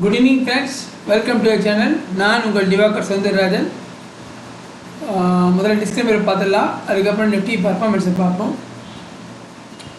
Good evening friends, welcome to our channel. நான் உங்கள் திவாகர் சௌந்தரராஜன். முதல்ல டிஸ்க்ளைமர் பார்த்துடலாம், அதுக்கப்புறம் நிஃப்டி பர்ஃபார்மன்ஸை பார்ப்போம்.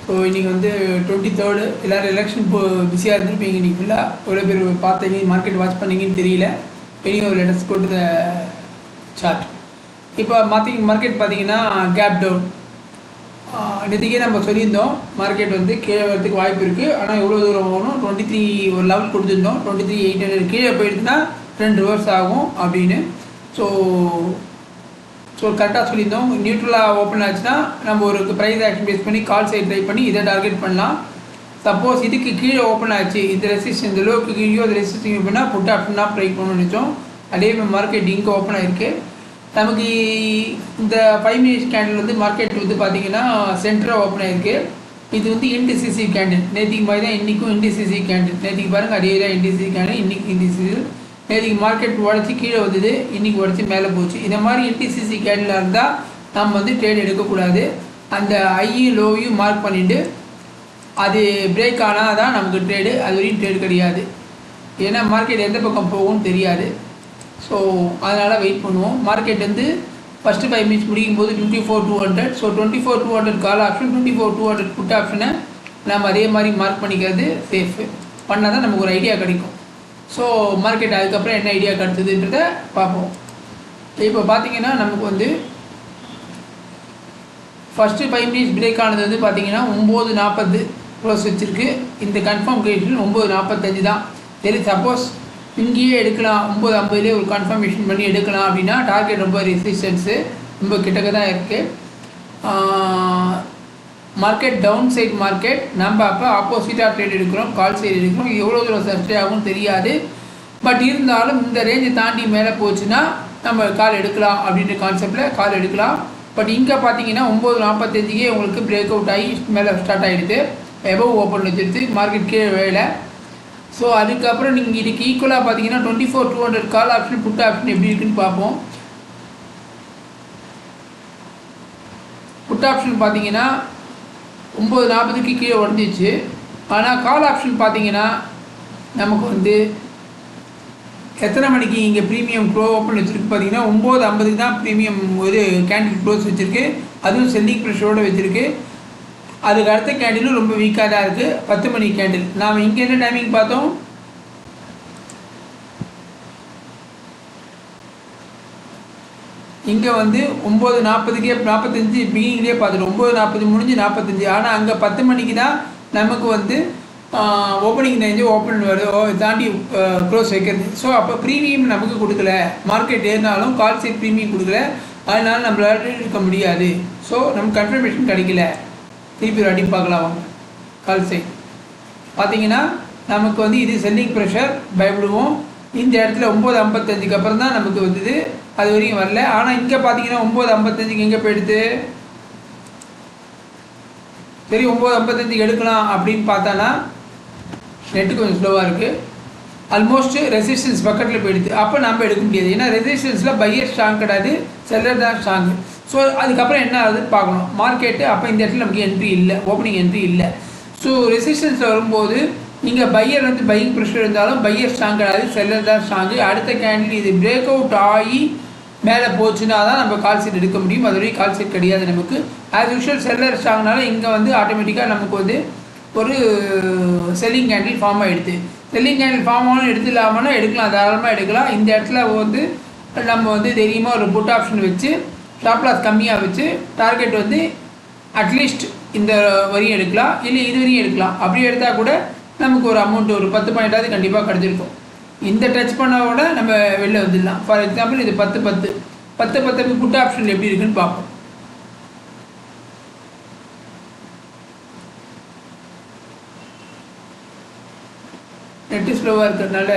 ஸோ இன்றைக்கி வந்து 23rd எல்லோரும் எலெக்ஷன் பிஸியாக இருந்துருப்பீங்க. இன்றைக்கி ஃபுல்லாக எவ்வளோ பேர் பார்த்தீங்க, மார்க்கெட் வாட்ச் பண்ணிங்கன்னு தெரியல. பெரிய ஒரு லெட்டர்ஸ் போட்டு சார்ட். இப்போ மார்க்கெட் பார்த்தீங்கன்னா கேப் டவுன். நேற்றுக்கே நம்ம சொல்லியிருந்தோம் மார்க்கெட் வந்து கீழே வரதுக்கு வாய்ப்பு இருக்குது. ஆனால் எவ்வளோ தூரம் போகணும், 23 ஒரு லெவல் கொடுத்துருந்தோம். 23,800 கீழே போயிடுச்சுன்னா 2 ஹவர்ஸ் ஆகும் அப்படின்னு. ஸோ கரெக்டாக சொல்லியிருந்தோம். நியூட்ரலாக ஓப்பன் ஆச்சுன்னா நம்ம ஒரு ப்ரைஸ் ஆக்ஷன் பேஸ் பண்ணி கால் சைட் ட்ரை பண்ணி இதை டார்கெட் பண்ணலாம். சப்போஸ் இதுக்கு கீழே ஓப்பன் ஆச்சு, இந்த ரெசிஸ்டன்ஸ் இந்த லோக்கு கீழே அது ரெசிஸ்டிங் பண்ணால் புட் ஆப்ஷனாக ட்ரை பண்ணணும்னு நினச்சோம். அதே மாதிரி மார்க்கெட் இங்கே ஓப்பன் ஆகிருக்கு. நமக்கு இந்த 5 minutes கேண்டில் வந்து மார்க்கெட் வந்து பார்த்திங்கன்னா சென்டராக ஓப்பன் ஆகிருக்கு. இது வந்து இன்டிசிசிவ் கேண்டில். நேற்றுக்கு மாதிரி தான் இன்றைக்கும் இன்டிசிசிவ் கேண்டில். நேற்றுக்கு பாருங்கள் அதே தான் இன்டிசிசிவ் கேண்டில், இன்றைக்கி இன்டிசிசிவ். நேற்றுக்கு மார்க்கெட் உடச்சி கீழே வந்தது, இன்றைக்கி உடச்சி மேலே போச்சு. இந்த மாதிரி இன்டிசிசிவ் கேண்டிலாக இருந்தால் நம்ம வந்து ட்ரேட் எடுக்கக்கூடாது. அந்த ஐயும் லோவையும் மார்க் பண்ணிவிட்டு அது பிரேக் ஆனால் தான் நமக்கு ட்ரேடு, அது வரையும் ட்ரேடு கிடையாது. ஏன்னா மார்க்கெட் எந்த பக்கம் போகும்னு தெரியாது. ஸோ அதனால் வெயிட் பண்ணுவோம். மார்க்கெட் வந்து ஃபஸ்ட்டு 5 minutes முடிக்கும் போது 24,200. ஸோ 24,200 கால் ஆப்ஷன், 24,200 புட் ஆப்ஷனை நம்ம அதே மாதிரி மார்க் பண்ணிக்கிறது சேஃபு. பண்ணால் தான் நமக்கு ஒரு ஐடியா கிடைக்கும். ஸோ மார்க்கெட் அதுக்கப்புறம் என்ன ஐடியா கிடைச்சதுன்றதை பார்ப்போம். இப்போ பார்த்தீங்கன்னா நமக்கு வந்து ஃபஸ்ட்டு 5 minutes பிரேக் ஆனது வந்து பார்த்திங்கன்னா 9:40 க்ளோஸ் வச்சுருக்கு. இந்த கன்ஃபார்ம் கேஷன் 9:45 தான். சரி, சப்போஸ் இங்கேயே எடுக்கலாம், 9:50 ஒரு கன்ஃபர்மேஷன் பண்ணி எடுக்கலாம் அப்படின்னா டார்கெட் ரொம்ப ரெசிஸ்டன்ஸு ரொம்ப கிட்டக்க தான் இருக்குது. Market town side market. நம்ம அப்போ ஆப்போசிட்டாக ட்ரேட் எடுக்கிறோம், கால் சைடு எடுக்கிறோம். எவ்வளோ தூரம் சர்ச்சை ஆகும்னு தெரியாது. பட் இருந்தாலும் இந்த ரேஞ்சை தாண்டி மேலே போச்சுன்னா நம்ம கால் எடுக்கலாம் அப்படின்ற கான்செப்டில் கால் எடுக்கலாம். பட் இங்கே பார்த்தீங்கன்னா 9:45 உங்களுக்கு பிரேக் அவுட் ஆகி மேலே ஸ்டார்ட் ஆகிடுது. எபவ் ஓப்பன் வச்சுருது, மார்க்கெட் கீழே வேலை. ஸோ அதுக்கப்புறம் நீங்கள் இதுக்கு ஈக்குவலாக பார்த்தீங்கன்னா 24,200 கால் ஆப்ஷன் புட் ஆப்ஷன் எப்படி இருக்குன்னு பார்ப்போம். புட் ஆப்ஷன் பார்த்தீங்கன்னா 9:40 கீழே உடஞ்சிச்சு. ஆனால் கால் ஆப்ஷன் பார்த்தீங்கன்னா நமக்கு வந்து எத்தனை மணிக்கு இங்கே ப்ரீமியம் க்ளோ ஓப்பன் வச்சுருக்கு பார்த்தீங்கன்னா 9:50 தான் ப்ரீமியம் ஒரு கேண்டில் க்ளோஸ் வச்சுருக்கு. அதுவும் செல்லிங் ப்ரெஷரோடு வச்சுருக்கு. அதுக்கு அடுத்த கேண்டிலும் ரொம்ப வீக்காக தான் இருக்குது, 10 மணி கேண்டில். நாம் இங்கே என்ன டைமிங் பார்த்தோம், இங்கே வந்து 9:40 45 பிகினிங்லேயே பார்த்துட்டோம். 9:40 முடிஞ்சு 45. ஆனால் அங்கே 10 மணிக்கு தான் நமக்கு வந்து ஓப்பனிங் ரேஞ்சு ஓப்பன் வருது, தாண்டி க்ளோஸ் வைக்கிறது. ஸோ அப்போ ப்ரீமியம் நமக்கு கொடுக்கல. மார்க்கெட் ஏறினாலும் கால் சைட் ப்ரீமியம் கொடுக்கல. அதனால் நம்மளால் எடுக்க முடியாது. ஸோ நமக்கு கன்ஃபர்மேஷன் கிடைக்கல. திருப்பி ஒரு அடி பார்க்கலாம் வாங்க. கால் சைட் பார்த்தீங்கன்னா நமக்கு வந்து இது செல்லிங் ப்ரெஷர், பயப்படுவோம். இந்த இடத்துல 9:55 அப்புறம் தான் நமக்கு வந்தது, அது வரைக்கும் வரல. ஆனால் இங்கே பார்த்தீங்கன்னா 9:55 எங்கே போயிடுது. சரி, 9:55 எடுக்கலாம் அப்படின்னு பார்த்தானா நெட்டு கொஞ்சம் ஸ்லோவாக இருக்குது. ஆல்மோஸ்ட் ரெசிஸ்டன்ஸ் பக்கத்தில் போயிடுது. அப்போ நம்ம எடுக்க முடியாது. ஏன்னா ரெசிஸ்டன்ஸில் பையர் ஸ்ட்ராங் கிடையாது, செல்லர் தான் ஸ்ட்ராங்கு. ஸோ அதுக்கப்புறம் என்ன ஆகுதுன்னு பார்க்கணும். மார்க்கெட்டு அப்போ இந்த இடத்துல நமக்கு என்ட்ரி இல்லை, ஓப்பனிங் என்ட்ரி இல்லை. ஸோ ரெசிஸ்டன்ஸில் வரும்போது நீங்கள் பையர் வந்து பையிங் ப்ரெஷர் இருந்தாலும் பையர் ஸ்ட்ராங் கிடையாது, செல்லர் தான் ஸ்ட்ராங்கு. அடுத்த கேண்டில் இது பிரேக் அவுட் ஆகி மேலே போச்சுன்னா தான் நம்ம கால் சீட் எடுக்க முடியும். அது வரைக்கும் கால் சீட் கிடையாது நமக்கு. ஆஸ் யூஷுவல் செல்லர் ஸ்ட்ராங்னால இங்கே வந்து ஆட்டோமேட்டிக்காக நமக்கு வந்து ஒரு செல்லிங் கேண்டில் ஃபார்ம் ஆகிடுது. செல்லிங் கேண்டில் ஃபார்ம் ஆகணும் எடுத்துலாமனா எடுக்கலாம், தாராளமாக எடுக்கலாம். இந்த இடத்துல வந்து நம்ம வந்து தைரியமாக ஒரு புட் ஆப்ஷன் வச்சு ஸ்டாப் லாஸ் கம்மியாக வச்சு டார்கெட் வந்து அட்லீஸ்ட் இந்த வரையும் எடுக்கலாம், இல்லை இது வரையும் எடுக்கலாம். அப்படி எடுத்தால் கூட நமக்கு ஒரு அமௌண்ட் ஒரு 10 பாயிண்டாவது கண்டிப்பாக கிடச்சிருக்கும். இந்த டச் பண்ணால் கூட நம்ம வெளில வந்துடலாம். ஃபார் எக்ஸாம்பிள் இது 10 புட் ஆப்ஷன் எப்படி இருக்குன்னு பார்ப்போம். நெட்டு ஸ்லோவாக இருக்கிறதுனால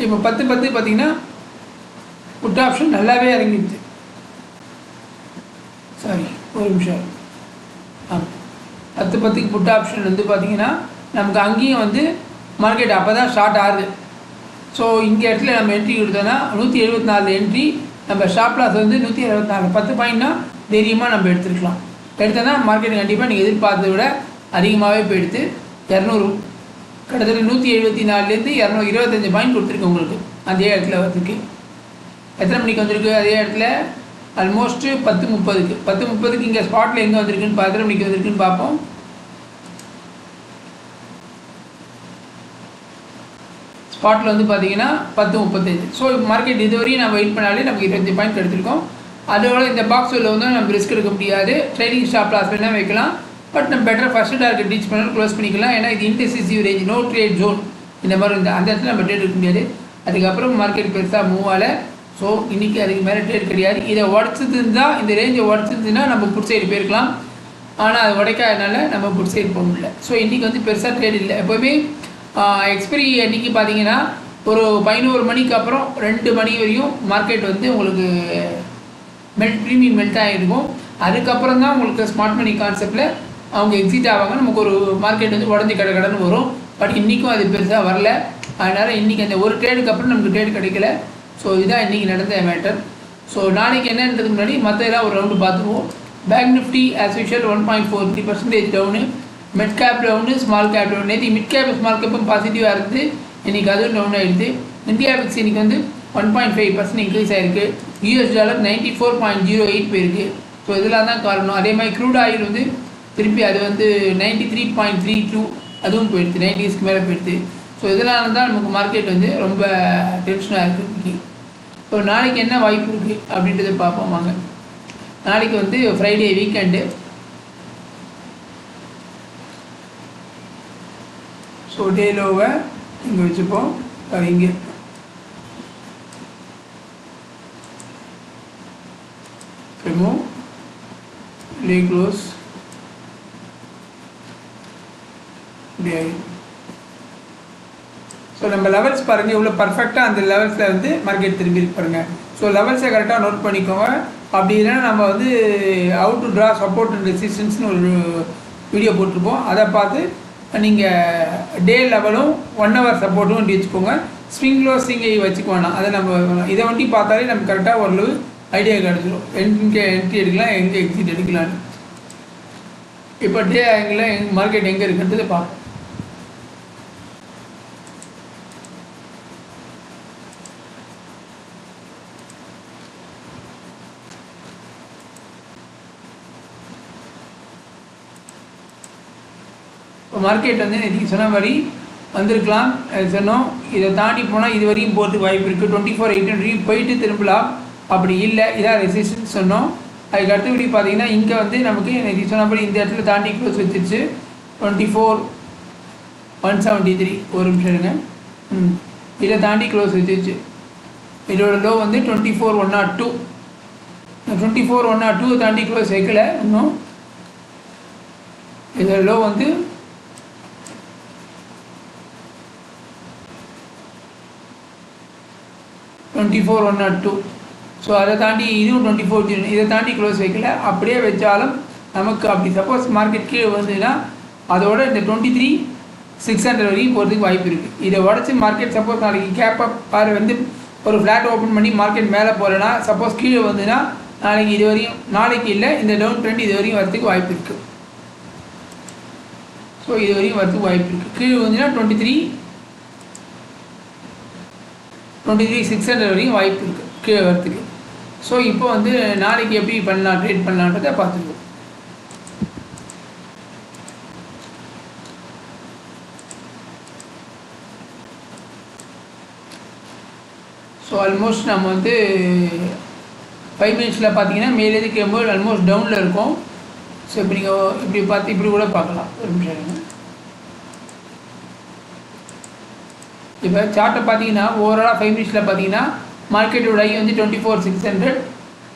இப்போ 10 பார்த்தீங்கன்னா புட் ஆப்ஷன் நல்லாவே இறங்கிடுச்சு. சாரி, ஒரு நிமிஷம். 10 புட் ஆப்ஷன் வந்து பார்த்திங்கன்னா நமக்கு அங்கேயும் வந்து மார்க்கெட் அப்போ தான் ஸ்டார்ட் ஆகுது. ஸோ இங்கே இடத்துல நம்ம என்ட்ரி கொடுத்தோன்னா 174 என்ட்ரி. நம்ம ஸ்டாப் லாஸ் வந்து 174. 10 பாயிண்ட்னா தைரியமாக நம்ம எடுத்துருக்கலாம். எடுத்தோன்னா மார்க்கெட் கண்டிப்பாக நீங்கள் எதிர்பார்த்ததை விட அதிகமாகவே போயிடுத்து. 200 கிட்டத்தட்ட 174லேருந்து 225 பாயிண்ட் கொடுத்துருக்கு உங்களுக்கு அதே இடத்துல வரதுக்கு. எத்தனை மணிக்கு வந்திருக்கு அதே இடத்துல? ஆல்மோஸ்ட்டு 10:30க்கு. 10:30க்கு இங்கே ஸ்பாட்டில் எங்கே வந்திருக்குன்னு எத்தனை மணிக்கு வந்திருக்குன்னு பார்ப்போம். ஸ்பாட்டில் வந்து பார்த்தீங்கன்னா 10:35. ஸோ மார்க்கெட் இதுவரையும் நம்ம வெயிட் பண்ணாலே நமக்கு 25 பாயிண்ட் எடுத்திருக்கோம். அதோட இந்த பாக்ஸ் உள்ள வந்து நம்ம ரிஸ்க் எடுக்க முடியாது. ட்ரேடிங் ஸ்டாப் லாஸ் வேணால் வைக்கலாம். பட் நம்ம பெட்டர் ஃபஸ்ட்டு டார்கெட் ரீச் பண்ணாலும் க்ளோஸ் பண்ணிக்கலாம். ஏன்னா இது indecisive range, no trade zone இந்த மாதிரி அந்த இடத்துல நம்ம ட்ரேட் எடுக்க முடியாது. அதுக்கப்புறம் மார்க்கெட் பெருசாக மூவ் ஆகலை. ஸோ இன்றைக்கி அதுக்கு மேலே ட்ரேட் கிடையாது. இதை உடச்சிருந்தா, இந்த ரேஞ்சை உடச்சிருந்துன்னா நம்ம புட் சைடு போயிருக்கலாம். ஆனால் அது உடைக்காதனால நம்ம புட் சைடு போக முடியல. ஸோ இன்றைக்கி வந்து பெருசாக ட்ரேட் இல்லை. எப்போவுமே எக்ஸ்பிரி அன்றைக்கி பார்த்தீங்கன்னா ஒரு 11 மணிக்கு அப்புறம் 2 மணி வரையும் மார்க்கெட் வந்து உங்களுக்கு ப்ரீமியம் மெல்ட் ஆகிருக்கும். அதுக்கப்புறம் தான் உங்களுக்கு ஸ்மார்ட் மணி கான்செப்டில் அவங்க எக்ஸிட் ஆவாங்க. நமக்கு ஒரு மார்க்கெட் வந்து உடஞ்சி கடன் வரும். பட் இன்றைக்கும் அது பெருசாக வரல. அதனால் இன்றைக்கி அந்த ஒரு ட்ரேடுக்கு அப்புறம் நமக்கு ட்ரேட் கிடைக்கல. ஸோ இதுதான் இன்றைக்கி நடந்த மேட்டர். ஸோ நாளைக்கு என்னன்றதுக்கு முன்னாடி மற்ற எல்லாம் ஒரு ரவுண்டு பார்த்துருவோம். Bank Nifty as usual 1.43% down. Mid cap down, small cap down. நேற்று மிட் கேப் ஸ்மால் கேப்பும் பாசிட்டிவாக இருக்குது. இன்றைக்கி அதுவும் டவுன் ஆகிடுது. இந்தியா விக்ஸ் இன்றைக்கி வந்து 1.5% இன்க்ரீஸ் ஆகிருக்கு. யூஎஸ் டாலர் 94.08 போயிருக்கு. ஸோ இதெல்லாம் தான் காரணம். அதே மாதிரி க்ரூட் ஆயில் வந்து திருப்பி அது வந்து 93.32 அதுவும் போயிடுது, 90ஸ்க்கு மேலே போயிடுது. ஸோ இதெல்லாம் தான் நமக்கு மார்க்கெட் வந்து ரொம்ப டென்ஷனாக இருக்குது இன்றைக்கி. ஸோ நாளைக்கு என்ன வாய்ப்பு இருக்குது அப்படின்றத பார்ப்போம் வாங்க. நாளைக்கு வந்து ஃப்ரைடே வீக்கெண்டு. ஸோ டே லோவை இங்கே வச்சுப்போம். இங்கே remove day close day. So நம்ம லெவல்ஸ் பாருங்கள் இவ்வளோ பர்ஃபெக்டாக அந்த லெவல்ஸில் வந்து மார்க்கெட் திரும்பி இருக்கு பாருங்கள். ஸோ லெவல்ஸை கரெக்டாக நோட் பண்ணிக்கோங்க. அப்படி இல்லைன்னா நம்ம வந்து how to draw support and ரெசிஸ்டன்ஸ்னு ஒரு வீடியோ போட்டிருப்போம். அதை பார்த்து நீங்கள் டே லெவலும் 1 hour சப்போர்ட்டும் வண்டி வச்சுக்கோங்க. ஸ்விங் க்ளோஸிங்கை வச்சுக்க வேணாம். அதை நம்ம இதை வண்டி பார்த்தாலே நம்ம கரெக்டாக ஓரளவு ஐடியா கிடச்சிடும். எங்கே என்ட்ரி எடுக்கலாம், எங்கே எக்ஸிட் எடுக்கலான்னு. இப்போ டே ஆங்கிளில் மார்க்கெட் எங்கே இருக்குன்றதை பார்ப்போம். இப்போ மார்க்கெட் வந்து இன்றைக்கி சொன்ன மாதிரி வந்திருக்கலாம். சொன்னோம் இதை தாண்டி போனால் இது வரைக்கும் போகிறதுக்கு வாய்ப்பு இருக்குது. 24,800 போயிட்டு திரும்பலாம். அப்படி இல்லை, இதான் ரெசிஸ்டன்ஸ் சொன்னோம். அதுக்கு அடுத்தபடி பார்த்தீங்கன்னா இங்கே வந்து நமக்கு இன்றைக்கி சொன்னபடி இந்த இடத்துல தாண்டி க்ளோஸ் வச்சிருச்சு. 24,173 ஒரு நிமிஷம் இருங்க. இதை தாண்டி க்ளோஸ் வச்சிருச்சு. இதோட லோ வந்து 24,102. 24,102 தாண்டி க்ளோஸ் வைக்கல இன்னும். இதோட லோ வந்து 24,102. ஸோ அதை தாண்டி இதுவும் 24,000. இதை தாண்டி க்ளோஸ் வைக்கல. அப்படியே வச்சாலும் நமக்கு அப்படி சப்போஸ் மார்க்கெட் கீழே வந்ததுன்னா அதோட இந்த 23,600 வரைக்கும் போகிறதுக்கு வாய்ப்பு இருக்குது. இதை உடச்சி மார்க்கெட் சப்போஸ் நாளைக்கு கேப் அப் பாரு வந்து ஒரு ஃப்ளாட் ஓப்பன் பண்ணி மார்க்கெட் மேலே போகலன்னா, சப்போஸ் கீழே வந்ததுன்னா நாளைக்கு இது வரையும், நாளைக்கு இல்லை இந்த டவுன் ட்ரெண்ட் இது வரையும் வரதுக்கு வாய்ப்பு இருக்குது. ஸோ இது வரையும் வரதுக்கு வாய்ப்பு இருக்குது. கீழே வந்துன்னா 23,600 வரையும் வாய்ப்பு இருக்குது கீழே வரத்துக்கு. ஸோ இப்போ வந்து நாளைக்கு எப்படி பண்ணலாம், ட்ரேட் பண்ணலான்றதை பார்த்துருக்கோம். ஸோ ஆல்மோஸ்ட் நம்ம வந்து 5 மினிட்ஸில் பார்த்தீங்கன்னா மேலேருந்து கேட்கும்போது ஆல்மோஸ்ட் டவுனில் இருக்கும். ஸோ இப்போ நீங்கள் இப்படி பார்த்து இப்படி கூட பார்க்கலாம். ஒரு நிமிஷம். இப்போ சார்ட்டை பார்த்தீங்கன்னா ஓவராலாக 5 மினிட்ஸில் பார்த்தீங்கன்னா மார்க்கெட்டோட ஐ வந்து 24,600,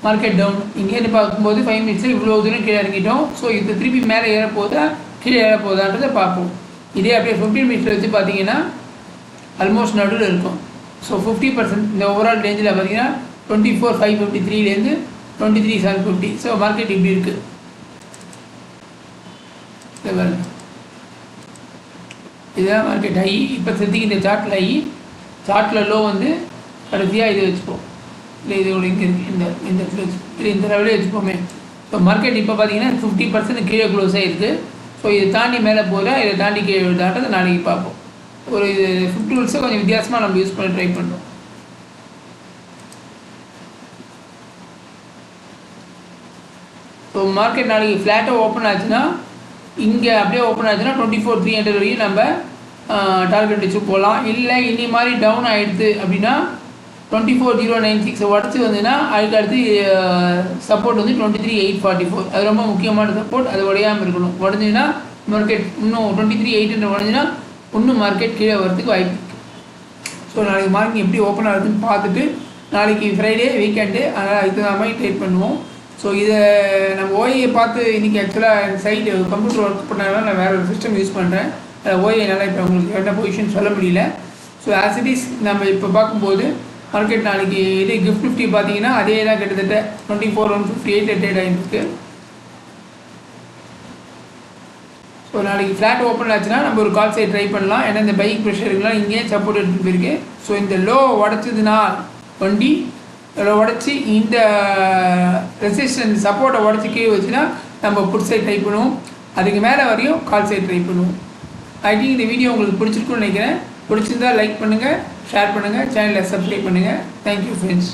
மார்க்கெட் டவுன். இங்கேருந்து பார்க்கும்போது 5 மினிட்ஸில் இவ்வளோ தூரம் கீழே இறங்கிட்டோம். ஸோ இது திருப்பி மேலே ஏறப்போதா கீழே ஏறப்போதான்றதை பார்ப்போம். இதே அப்படியே 15 மினிட்ஸில் வச்சு பார்த்தீங்கன்னா ஆல்மோஸ்ட் நடுவில் இருக்கும். ஸோ 50% இந்த ஓவரால் ரேஞ்சில் பார்த்தீங்கன்னா 24,553லேருந்து 23,750. ஸோ மார்க்கெட் இப்படி இருக்குது. இதுதான் மார்க்கெட் ஹை. இப்போ செத்துக்கு இந்த சார்ட்டில் ஹை, சார்ட்டில் லோ வந்து கடைசியாக இது வச்சுப்போம். இல்லை இது இங்கே இருக்குது, இந்த இடத்துல வச்சு இந்த லெவலே வச்சுப்போமே. ஸோ மார்க்கெட் இப்போ பார்த்தீங்கன்னா 50% கீழே க்ளோஸ் ஆகிருக்கு. ஸோ இதை தாண்டி மேலே போதா, இதை தாண்டி கீழே விழுதான்றதை நாளைக்கு பார்ப்போம். ஒரு ஃபுட் டூல்ஸை கொஞ்சம் வித்தியாசமாக நம்ம யூஸ் பண்ண ட்ரை பண்ணுறோம். ஸோ மார்க்கெட் நாளைக்கு ஃப்ளாட்டாக ஓப்பன் ஆச்சுன்னா, இங்கே அப்படியே ஓப்பன் ஆச்சுன்னா 24,300 வரையும் நம்ம டார்கெட் வச்சு போகலாம். இல்லை இன்னி மாதிரி டவுன் ஆகிடுது அப்படின்னா 24,096 உடச்சி வந்ததுன்னா அதுக்கு அடுத்து சப்போர்ட் வந்து 23,844. அது ரொம்ப முக்கியமான சப்போர்ட். அது உடையாமல் இருக்கணும். உடஞ்சின்னா மார்க்கெட் இன்னும் 23,800 உடஞ்சின்னா இன்னும் மார்க்கெட் கீழே வரதுக்கு வாய்ப்பு இருக்குது. ஸோ நாளைக்கு மார்க்கெட் எப்படி ஓப்பன் ஆகுதுன்னு பார்த்துட்டு, நாளைக்கு ஃப்ரைடே வீக்கெண்டு, அதனால் அதுக்கு தான் மாதிரி ட்ரேட் பண்ணுவோம். ஸோ இதை நம்ம ஓஏயை பார்த்து இன்றைக்கி ஆக்சுவலாக சைட்டு கம்ப்யூட்டர் ஒர்க் பண்ணாலும் நான் வேறு ஒரு சிஸ்டம் யூஸ் பண்ணுறேன். ஓஏனால இப்போ உங்களுக்கு என்ன பொசிஷன் சொல்ல முடியல. ஸோ ஆஸ் இட் இஸ் நம்ம இப்போ பார்க்கும்போது மார்க்கெட் நாளைக்கு இது கிஃப்ட் நிஃப்டி பார்த்தீங்கன்னா அதே தான் கிட்டத்தட்ட 24,158 ட்ரேட் ஆகிருக்கு. ஸோ நாளைக்கு ஃப்ளாட் ஓப்பன் ஆச்சுன்னா நம்ம ஒரு கால் சைட் ட்ரை பண்ணலாம். ஏன்னா இந்த பைக் ப்ரெஷருக்குலாம் இங்கேயே சப்போர்ட் எடுத்துகிட்டு போயிருக்கு. ஸோ இந்த லோ உடச்சதுன்னா வண்டி உடச்சி இந்த ரெசிஸ்டன்ஸ் சப்போர்ட்டை உடச்சி கீழே வச்சுன்னா நம்ம புட் சைட் ட்ரை பண்ணுவோம். அதுக்கு மேலே வரையும் கால் சைட் ட்ரை பண்ணுவோம். ஐ திங்க் இந்த வீடியோ உங்களுக்கு பிடிச்சிருக்குன்னு நினைக்கிறேன். பிடிச்சிருந்தால் லைக் பண்ணுங்கள், ஷேர் பண்ணுங்கள், சேனலை சப்ஸ்கிரைப் பண்ணுங்கள். Thank you friends.